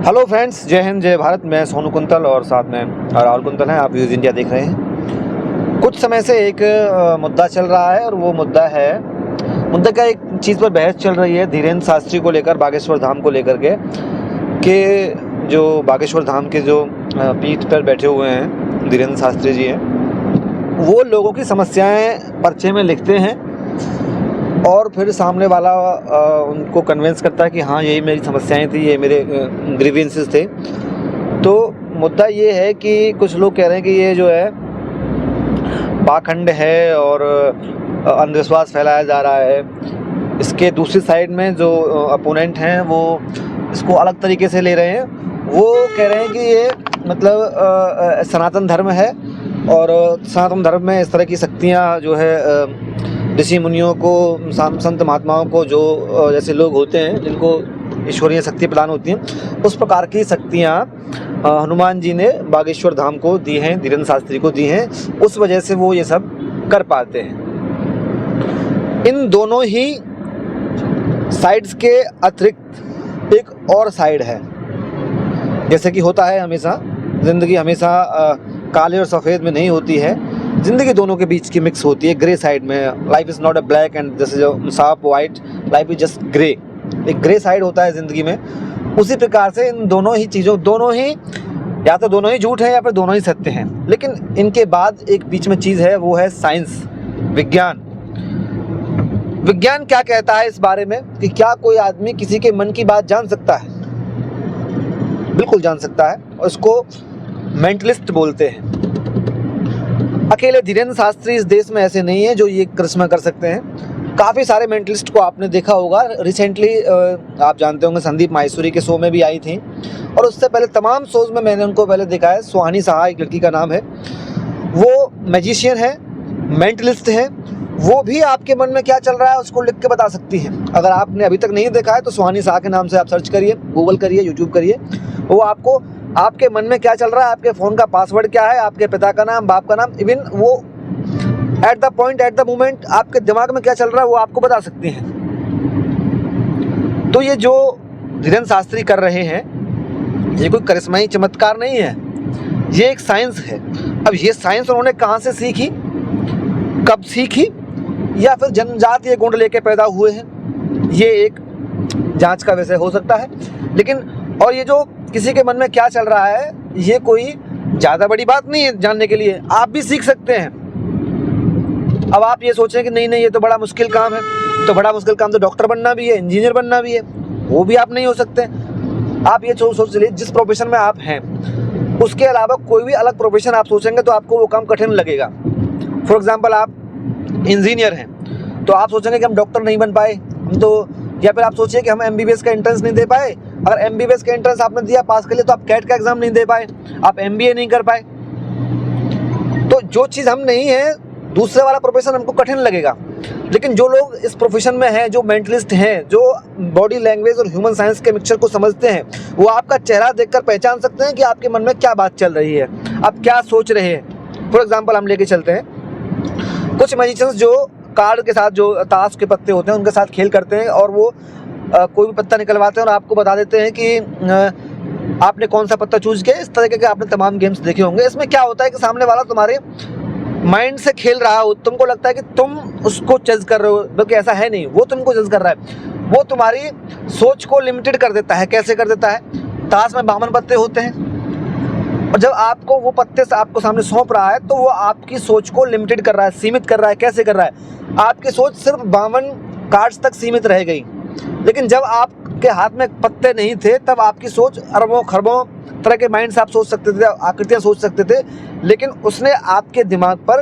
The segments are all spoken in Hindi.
हेलो फ्रेंड्स, जय हिंद जय भारत। मैं सोनू कुंतल और साथ में राहुल कुंतल हैं। आप व्यूज़ इंडिया देख रहे हैं। कुछ समय से एक मुद्दा चल रहा है और वो मुद्दा क्या, एक चीज़ पर बहस चल रही है धीरेन्द्र शास्त्री को लेकर, बागेश्वर धाम को लेकर के, कि जो बागेश्वर धाम के जो पीठ पर बैठे हुए हैं धीरेन्द्र शास्त्री जी हैं, वो लोगों की समस्याएं पर्चे में लिखते हैं और फिर सामने वाला उनको कन्विंस करता है कि हाँ, यही मेरी समस्याएं थी, ये मेरे ग्रीवेंसेस थे। तो मुद्दा ये है कि कुछ लोग कह रहे हैं कि ये जो है पाखंड है और अंधविश्वास फैलाया जा रहा है। इसके दूसरी साइड में जो अपोनेंट हैं वो इसको अलग तरीके से ले रहे हैं। वो कह रहे हैं कि ये मतलब सनातन धर्म है और सनातन धर्म में इस तरह की शक्तियाँ जो है ऋषि मुनियों को, संत महात्माओं को, जो जैसे लोग होते हैं जिनको ईश्वरीय शक्ति प्रदान होती हैं, उस प्रकार की शक्तियाँ हनुमान जी ने बागेश्वर धाम को दी हैं, धीरेन्द्र शास्त्री को दी हैं। उस वजह से वो ये सब कर पाते हैं। इन दोनों ही साइड्स के अतिरिक्त एक और साइड है। जैसे कि होता है हमेशा, ज़िंदगी हमेशा काले और सफ़ेद में नहीं होती है, ज़िंदगी दोनों के बीच की मिक्स होती है, ग्रे साइड में। Life is not a black and जैसे जो साफ white, life is just grey. एक ग्रे साइड होता है ज़िंदगी में। उसी प्रकार से इन दोनों ही चीज़ों, दोनों ही या तो दोनों ही झूठ हैं या फिर दोनों ही सत्य हैं। लेकिन इनके बाद एक बीच में चीज़ है, वो है साइंस, विज्ञान। विज्ञान क्या कहता है इस बारे में कि क्या कोई आदमी किसी के मन की बात जान सकता है? बिल्कुल जान सकता है, और उसको मेंटलिस्ट बोलते हैं। अकेले धीरेन्द्र शास्त्री इस देश में ऐसे नहीं है जो ये करिश्मा कर सकते हैं। काफ़ी सारे मेंटलिस्ट को आपने देखा होगा। रिसेंटली आप जानते होंगे संदीप माहेश्वरी के शो में भी आई थी, और उससे पहले तमाम शोज़ में मैंने उनको पहले देखा है। सुहानी साहा एक लड़की का नाम है, वो मैजिशियन है, मेंटलिस्ट है। वो भी आपके मन में क्या चल रहा है उसको लिख के बता सकती हैं। अगर आपने अभी तक नहीं देखा है तो सुहानी साहा के नाम से आप सर्च करिए, गूगल करिए, यूट्यूब करिए। वो आपको आपके मन में क्या चल रहा है, आपके फ़ोन का पासवर्ड क्या है, आपके पिता का नाम, बाप का नाम, इवन वो at the point, at the moment आपके दिमाग में क्या चल रहा है वो आपको बता सकती हैं। तो ये जो धीरेन्द्र शास्त्री कर रहे हैं, ये कोई करिश्माई चमत्कार नहीं है, ये एक साइंस है। अब ये साइंस उन्होंने कहाँ से सीखी, कब सीखी, या फिर जनजातीय गुण लेके पैदा हुए हैं, ये एक जांच का विषय हो सकता है। लेकिन और ये जो किसी के मन में क्या चल रहा है, ये कोई ज़्यादा बड़ी बात नहीं है जानने के लिए, आप भी सीख सकते हैं। अब आप ये सोचें कि नहीं ये तो बड़ा मुश्किल काम है, तो बड़ा मुश्किल काम तो डॉक्टर बनना भी है, इंजीनियर बनना भी है, वो भी आप नहीं हो सकते। आप ये सोच लीजिए, जिस प्रोफेशन में आप हैं उसके अलावा कोई भी अलग प्रोफेशन आप सोचेंगे तो आपको वो काम कठिन लगेगा। फॉर एग्जाम्पल, आप इंजीनियर हैं तो आप सोचेंगे कि हम डॉक्टर नहीं बन पाए, तो या फिर आप सोचिए कि हम MBBS का एंट्रेंस नहीं दे पाए। अगर MBBS का एंट्रेंस आपने दिया पास के लिए, तो आप कैट का एग्ज़ाम नहीं दे पाए, आप MBA नहीं कर पाए। तो जो चीज़ हम नहीं है, दूसरे वाला प्रोफेशन हमको कठिन लगेगा। लेकिन जो लोग इस प्रोफेशन में हैं, जो मेंटलिस्ट हैं, जो बॉडी लैंग्वेज और ह्यूमन साइंस के मिक्सचर को समझते हैं, वो आपका चेहरा देखकर पहचान सकते हैं कि आपके मन में क्या बात चल रही है, आप क्या सोच रहे हैं। फॉर एग्जाम्पल हम लेके चलते हैं, कुछ मैजिशियंस जो कार्ड के साथ, जो ताश के पत्ते होते हैं उनके साथ खेल करते हैं, और वो कोई भी पत्ता निकलवाते हैं और आपको बता देते हैं कि आपने कौन सा पत्ता चूज किया। इस तरीके के आपने तमाम गेम्स देखे होंगे। इसमें क्या होता है कि सामने वाला तुम्हारे माइंड से खेल रहा हो, तुमको लगता है कि तुम उसको जज कर रहे हो, बल्कि ऐसा है नहीं, वो तुमको जज कर रहा है। वो तुम्हारी सोच को लिमिटेड कर देता है। कैसे कर देता है? ताश में 52 पत्ते होते हैं, और जब आपको वो पत्ते से आपको सामने सौंप रहा है तो वो आपकी सोच को लिमिटेड कर रहा है, सीमित कर रहा है। कैसे कर रहा है? आपकी सोच सिर्फ 52 कार्ड्स तक सीमित रह गई। लेकिन जब आपके हाथ में पत्ते नहीं थे, तब आपकी सोच अरबों खरबों तरह के माइंड से आप सोच सकते थे, आकृतियाँ सोच सकते थे। लेकिन उसने आपके दिमाग पर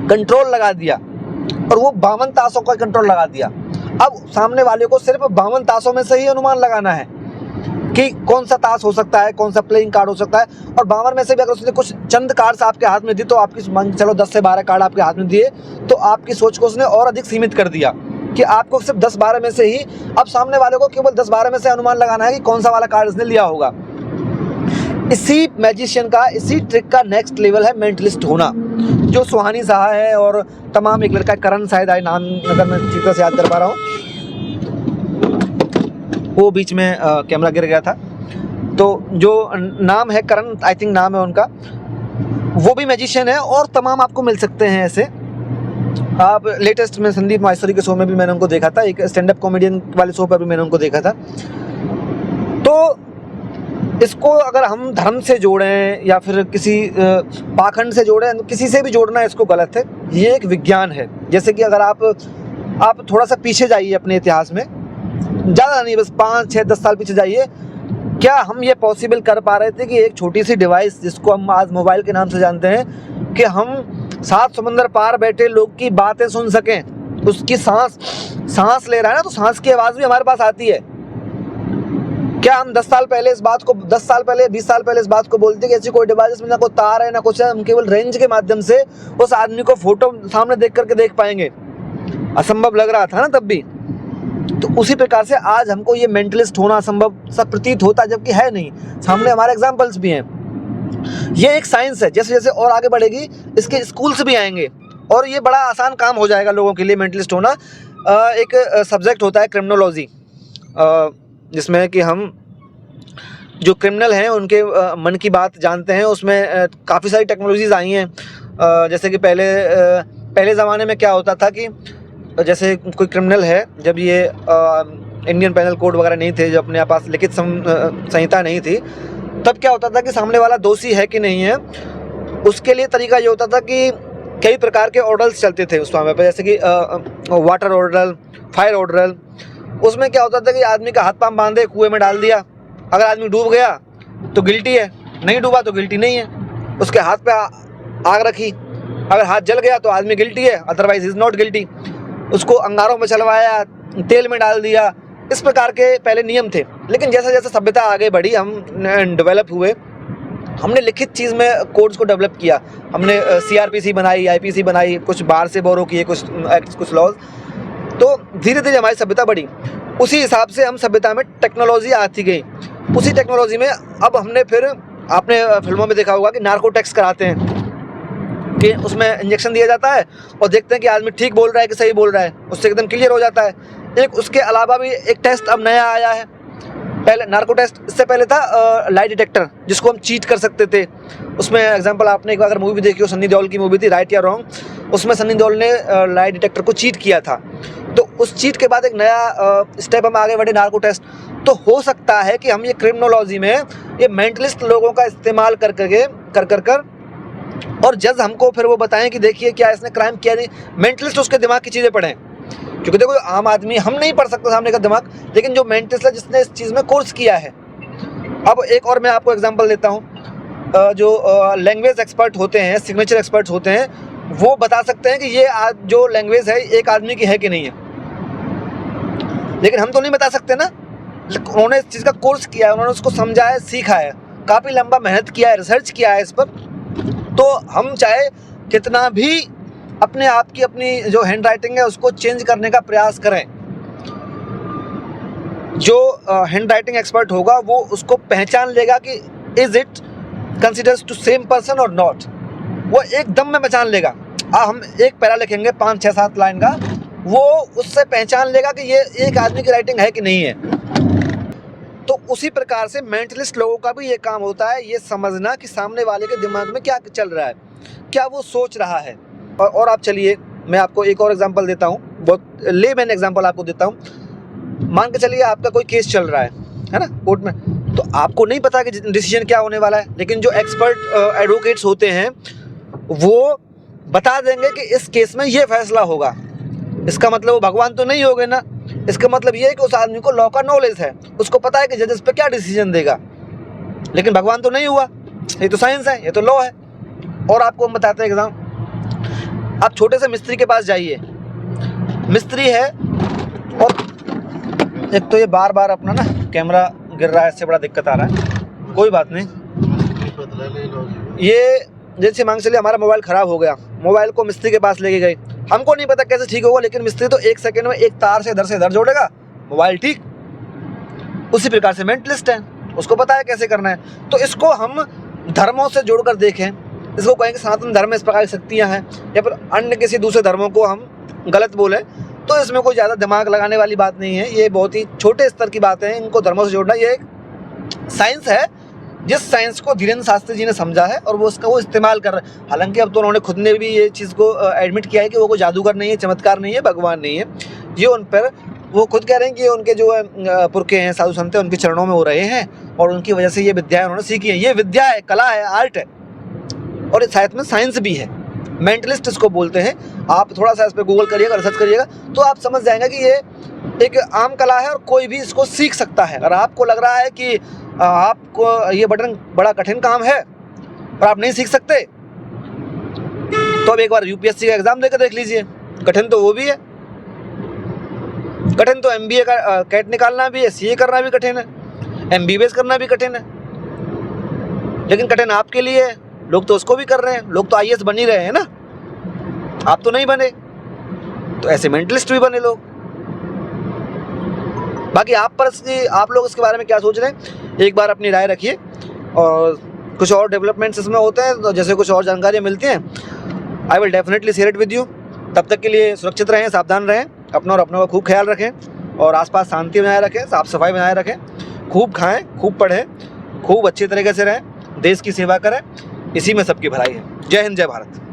कंट्रोल लगा दिया, और वो 52 ताशों का कंट्रोल लगा दिया। अब सामने वाले को सिर्फ 52 ताशों में से ही अनुमान लगाना है कि कौन सा ताश हो सकता है, कौन सा प्लेइंग कार्ड हो सकता है। और 52 में से भी अगर उसने कुछ चंद कार्ड्स आपके हाथ में दी, तो आपकी चलो 10 से 12 कार्ड आपके हाथ में दिए, तो आपकी सोच को उसने और अधिक सीमित कर दिया कि आपको सिर्फ 10-12 में से ही, अब सामने वाले को केवल 10-12 में से अनुमान लगाना है कि कौन सा वाला कार्ड उसने लिया होगा। इसी मैजिशियन का, इसी ट्रिक का नेक्स्ट लेवल है मेंटलिस्ट होना, जो सुहानी साहा है और तमाम, एक लड़का करण शायद आए नाम, अगर मैं ठीक तरह से याद कर पा रहा हूँ, वो बीच में कैमरा गिर गया था। तो जो नाम है करण, आई थिंक नाम है उनका, वो भी मैजिशियन है, और तमाम आपको मिल सकते हैं ऐसे। आप लेटेस्ट में संदीप माहेश्वरी के शो में भी मैंने उनको देखा था, एक स्टैंड अप कॉमेडियन वाले शो पर भी मैंने उनको देखा था। तो इसको अगर हम धर्म से जोड़ें या फिर किसी पाखंड से जोड़ें, किसी से भी जोड़ना इसको गलत है। ये एक विज्ञान है। जैसे कि अगर आप थोड़ा सा पीछे जाइए अपने इतिहास में, ज़्यादा नहीं, बस 5, 6, 10 साल पीछे जाइए, क्या हम ये पॉसिबल कर पा रहे थे कि एक छोटी सी डिवाइस जिसको हम आज मोबाइल के नाम से जानते हैं, कि हम 7 समंदर पार बैठे लोग की बातें सुन सकें। उसकी सांस ले रहा है ना, तो सांस की आवाज़ भी हमारे पास आती है। क्या हम 10 साल पहले इस बात को, 10 साल पहले, 20 साल पहले इस बात को बोलते कि ऐसी कोई डिवाइस में ना कोई तार है ना कुछ है, हम केवल रेंज के माध्यम से उस आदमी को फोटो सामने देख करके देख पाएंगे? असंभव लग रहा था ना तब भी। तो उसी प्रकार से आज हमको ये मेंटलिस्ट होना असंभव सा प्रतीत होता है, जबकि है नहीं। सामने हमारे एग्जाम्पल्स भी हैं। ये एक साइंस है। जैसे जैसे और आगे बढ़ेगी, इसके स्कूल्स भी आएंगे और ये बड़ा आसान काम हो जाएगा लोगों के लिए मेंटलिस्ट होना। एक सब्जेक्ट होता है क्रिमिनोलॉजी, जिसमें कि हम जो क्रिमिनल हैं उनके मन की बात जानते हैं। उसमें काफ़ी सारी टेक्नोलॉजीज़ आई हैं। जैसे कि पहले ज़माने में क्या होता था कि जैसे कोई क्रिमिनल है, जब ये इंडियन पेनल कोड वगैरह नहीं थे, जब अपने पास लिखित संहिता नहीं थी, तब क्या होता था कि सामने वाला दोषी है कि नहीं है, उसके लिए तरीका ये होता था कि कई प्रकार के ऑर्डर्स चलते थे उस समय पर, जैसे कि वाटर ऑर्डर, फायर ऑर्डर। उसमें क्या होता था कि आदमी का हाथ पांव बांधे कुएं में डाल दिया। अगर आदमी डूब गया तो गिल्टी है, नहीं डूबा तो गिल्टी नहीं है। उसके हाथ पे आग रखी, अगर हाथ जल गया तो आदमी गिल्टी है, अदरवाइज इज नॉट गिल्टी। उसको अंगारों में चलवाया, तेल में डाल दिया। इस प्रकार के पहले नियम थे। लेकिन जैसे जैसे सभ्यता आगे बढ़ी, हम डेवलप हुए, हमने लिखित चीज़ में कोड्स को डेवलप किया। हमने CRPC बनाई, IPC बनाई, कुछ बाहर से बोरो किए, कुछ एक्ट्स, कुछ लॉज। तो धीरे धीरे हमारी सभ्यता बढ़ी। उसी हिसाब से हम सभ्यता में टेक्नोलॉजी आती गई। उसी टेक्नोलॉजी में अब हमने फिर, आपने फिल्मों में देखा होगा कि नार्को टेस्ट कराते हैं, कि उसमें इंजेक्शन दिया जाता है और देखते हैं कि आदमी ठीक बोल रहा है कि सही बोल रहा है, उससे एकदम क्लियर हो जाता है। एक उसके अलावा भी एक टेस्ट अब नया आया है। पहले नार्को टेस्ट, इससे पहले था लाई डिटेक्टर, जिसको हम चीट कर सकते थे। उसमें एग्जांपल, आपने एक बार अगर मूवी देखी हो, सन्नी देओल की मूवी थी राइट या रॉन्ग, उसमें सन्नी देओल ने लाई डिटेक्टर को चीट किया था। तो उस चीट के बाद एक नया स्टेप हम आगे बढ़े, नार्को टेस्ट। तो हो सकता है कि हम ये क्रिमिनोलॉजी में ये मेंटलिस्ट लोगों का इस्तेमाल कर और जज हमको फिर वो बताएं कि देखिए क्या इसने क्राइम किया नहीं, मेंटलिस्ट उसके दिमाग की चीज़ें पढ़ें। क्योंकि देखो, आम आदमी हम नहीं पढ़ सकते सामने का दिमाग, लेकिन जो मेंटलिस्ट है, जिसने इस चीज़ में कोर्स किया है। अब एक और मैं आपको एग्जांपल देता हूँ। जो लैंग्वेज एक्सपर्ट होते हैं, सिग्नेचर एक्सपर्ट्स होते हैं, वो बता सकते हैं कि ये जो लैंग्वेज है एक आदमी की है कि नहीं है। लेकिन हम तो नहीं बता सकते ना। उन्होंने इस चीज़ का कोर्स किया है, उन्होंने उसको समझा है, सीखा है, काफ़ी लंबा मेहनत किया है, रिसर्च किया है इस पर। तो हम चाहे कितना भी अपने आप की, अपनी जो हैंड राइटिंग है उसको चेंज करने का प्रयास करें, जो हैंड राइटिंग एक्सपर्ट होगा वो उसको पहचान लेगा कि is it considers two same person और नॉट। वो एकदम में पहचान लेगा। हम एक पैरा लिखेंगे 5, 6, 7 लाइन का, वो उससे पहचान लेगा कि ये एक आदमी की राइटिंग है कि नहीं है। तो उसी प्रकार से मेंटलिस्ट लोगों का भी ये काम होता है, ये समझना कि सामने वाले के दिमाग में क्या चल रहा है, क्या वो सोच रहा है। और आप चलिए, मैं आपको एक और एग्जांपल देता हूँ, बहुत लेमैन एग्जांपल आपको देता हूँ। मान के चलिए आपका कोई केस चल रहा है ना, कोर्ट में। तो आपको नहीं पता कि डिसीजन क्या होने वाला है, लेकिन जो एक्सपर्ट एडवोकेट्स होते हैं वो बता देंगे कि इस केस में ये फैसला होगा। इसका मतलब वो भगवान तो नहीं हो गए ना। इसका मतलब ये है कि उस आदमी को लॉ का नॉलेज है, उसको पता है कि जज इस पे क्या डिसीजन देगा। लेकिन भगवान तो नहीं हुआ, ये तो साइंस है, ये तो लॉ है। और आपको हम बताते हैं एग्जाम, आप छोटे से मिस्त्री के पास जाइए, मिस्त्री है, और एक तो ये बार बार अपना ना कैमरा गिर रहा है, इससे बड़ा दिक्कत आ रहा है, कोई बात नहीं। ये जैसे मान चलिए हमारा मोबाइल ख़राब हो गया, मोबाइल को मिस्त्री के पास लेके गए, हमको नहीं पता कैसे ठीक होगा, लेकिन मिस्त्री तो 1 सेकंड में एक तार से इधर जोड़ेगा, मोबाइल ठीक। उसी प्रकार से मेंटलिस्ट है, उसको पता है कैसे करना है। तो इसको हम धर्मों से जोड़कर देखें, इसको कहेंगे सनातन धर्म में इस प्रकार की शक्तियाँ हैं, या फिर अन्य किसी दूसरे धर्मों को हम गलत बोलें, तो इसमें कोई ज़्यादा दिमाग लगाने वाली बात नहीं है। ये बहुत ही छोटे स्तर की बात है, इनको धर्मों से जोड़ना ये एक साइंस है जिस साइंस को धीरेन्द्र शास्त्री जी ने समझा है और वो इस्तेमाल कर रहे हैं। हालांकि अब तो उन्होंने खुद ने भी ये चीज़ को एडमिट किया है कि वो कोई जादूगर नहीं है, चमत्कार नहीं है, भगवान नहीं है। ये उन पर वो खुद कह रहे हैं कि उनके जो पुरखे हैं, साधु संत हैं, उनके चरणों में हो रहे हैं और उनकी वजह से ये विद्याएं उन्होंने सीखी हैं। ये विद्या है, कला है, आर्ट है और इस साथ में साइंस भी है। मेंटलिस्ट इसको बोलते हैं। आप थोड़ा सा इस पर गूगल करिएगा, रिसर्च करिएगा तो आप समझ जाएंगे कि ये एक आम कला है और कोई भी इसको सीख सकता है। अगर आपको लग रहा है कि आपको ये बड़ा कठिन काम है और आप नहीं सीख सकते तो अब एक बार यूपीएससी का एग्जाम देकर देख लीजिए। कठिन तो वो भी है, कठिन तो एमबीए का कैट निकालना भी है, सीए करना भी कठिन है, एमबीबीएस करना भी कठिन है। लेकिन कठिन आपके लिए है, लोग तो उसको भी कर रहे हैं। लोग तो आईएएस बन ही रहे हैं ना, आप तो नहीं बने। तो ऐसे मेंटलिस्ट भी बने लोग। बाकी आप लोग इसके बारे में क्या सोच रहे हैं, एक बार अपनी राय रखिए। और कुछ और डेवलपमेंट्स इसमें होते हैं तो जैसे कुछ और जानकारियाँ मिलती हैं, I will definitely share it with you. तब तक के लिए सुरक्षित रहें, सावधान रहें, अपना और अपनों का खूब ख्याल रखें और आसपास शांति बनाए रखें, साफ सफाई बनाए रखें, खूब खाएं, खूब पढ़ें, खूब अच्छी तरीके से रहें, देश की सेवा करें। इसी में सबकी भलाई है। जय हिंद, जय भारत।